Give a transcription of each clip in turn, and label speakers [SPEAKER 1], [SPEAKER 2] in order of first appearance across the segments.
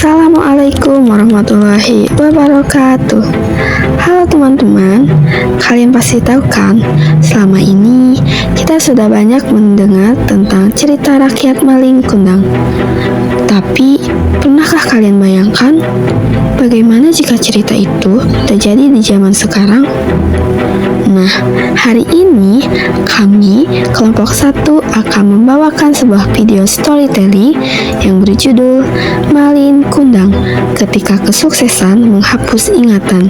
[SPEAKER 1] Assalamualaikum warahmatullahi wabarakatuh. Halo teman-teman, kalian pasti tahu kan, selama ini kita sudah banyak mendengar tentang cerita rakyat Malin Kundang. Tapi, pernahkah kalian bayangkan bagaimana jika cerita itu terjadi di zaman sekarang? Nah, hari ini kami kelompok 1 akan membawakan sebuah video storytelling yang berjudul Malin Kundang ketika kesuksesan menghapus ingatan.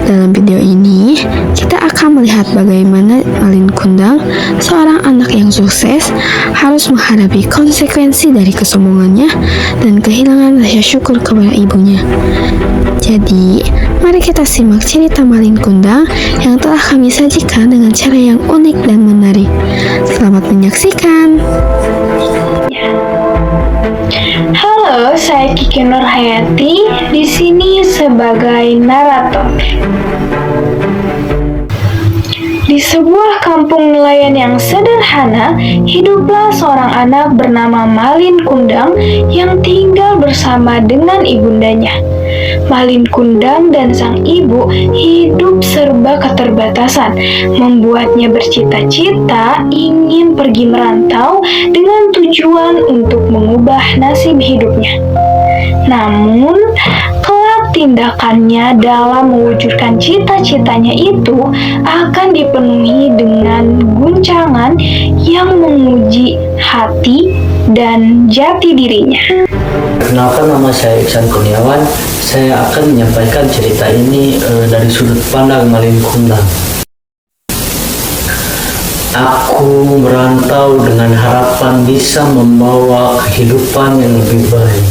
[SPEAKER 1] Dalam video ini, kita akan melihat bagaimana Malin Kundang, seorang anak yang sukses, harus menghadapi konsekuensi dari kesombongannya dan kehilangan rasa syukur kepada ibunya. Jadi, mari kita simak cerita Malin Kundang yang telah kami sajikan dengan cara yang unik dan menarik. Selamat menyaksikan.
[SPEAKER 2] Halo, saya Kiki Nurhayati, di sini sebagai narator. Di sebuah kampung nelayan yang sederhana, hiduplah seorang anak bernama Malin Kundang yang tinggal bersama dengan ibundanya. Malin Kundang dan sang ibu hidup serba keterbatasan, membuatnya bercita-cita ingin pergi merantau dengan tujuan untuk mengubah nasib hidupnya. Namun, kelak tindakannya dalam mewujudkan cita-citanya itu akan dipenuhi dengan guncangan yang menguji hati dan jati dirinya.
[SPEAKER 3] Perkenalkan, nama saya Iksan Kurniawan. Saya akan menyampaikan cerita ini dari sudut pandang Malin Kundang. Aku merantau dengan harapan bisa membawa kehidupan yang lebih baik.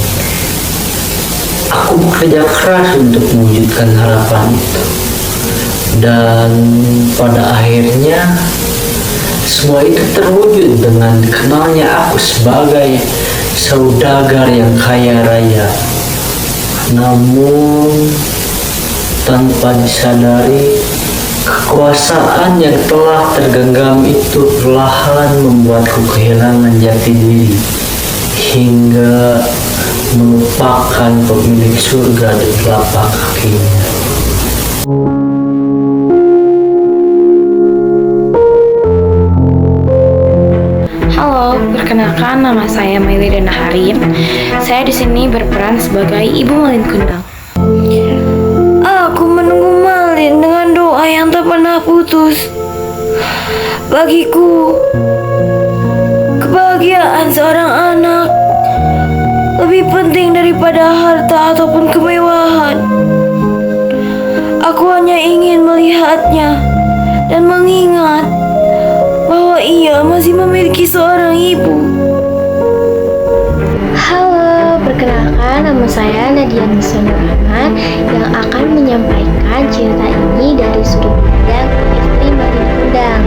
[SPEAKER 3] Aku bekerja keras untuk mewujudkan harapan itu. Dan pada akhirnya semua itu terwujud dengan dikenalnya aku sebagai saudagar yang kaya raya. Namun tanpa disadari, kekuasaan yang telah tergenggam itu perlahan membuatku kehilangan jati diri hingga melupakan pemilik surga di telapak kakinya.
[SPEAKER 4] Halo, perkenalkan nama saya Maili Dana Harin. Saya di sini berperan sebagai Ibu Malin Kundang.
[SPEAKER 5] Aku menunggu Malin dengan doa yang tak pernah putus. Bagiku, kebahagiaan seorang anak lebih penting daripada harta ataupun kemewahan. Aku hanya ingin melihatnya dan mengingat bahwa ia masih memiliki seorang ibu.
[SPEAKER 6] Halo, perkenalkan nama saya Nadia Nisa Nurhana yang akan menyampaikan cerita ini dari sudut pandang istri Malin Kundang.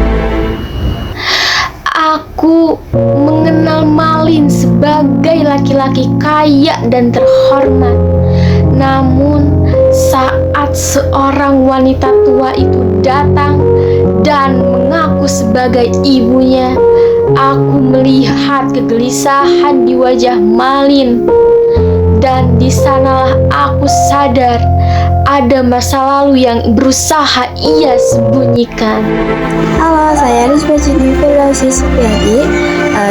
[SPEAKER 6] Aku mengenal Malin sebagai laki-laki kaya dan terhormat. Namun, saat seorang wanita tua itu datang dan mengaku sebagai ibunya, aku melihat kegelisahan di wajah Malin. Dan di sanalah aku sadar ada masa lalu yang berusaha ia sembunyikan.
[SPEAKER 1] Halo, saya Rizwa Jini Firdausi Supriyadi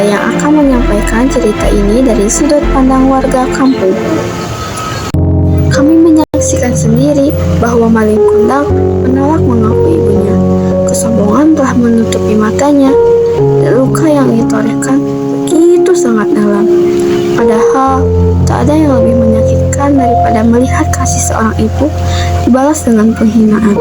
[SPEAKER 1] yang akan menyampaikan cerita ini dari sudut pandang warga kampung. Kami menyaksikan sendiri bahwa Malin Kundang menolak mengaku ibunya. Kesombongan telah menutupi matanya, dan luka yang ditorehkan begitu sangat dalam. Padahal, tak ada yang lebih menyakitkan daripada melihat kasih seorang ibu dibalas dengan penghinaan.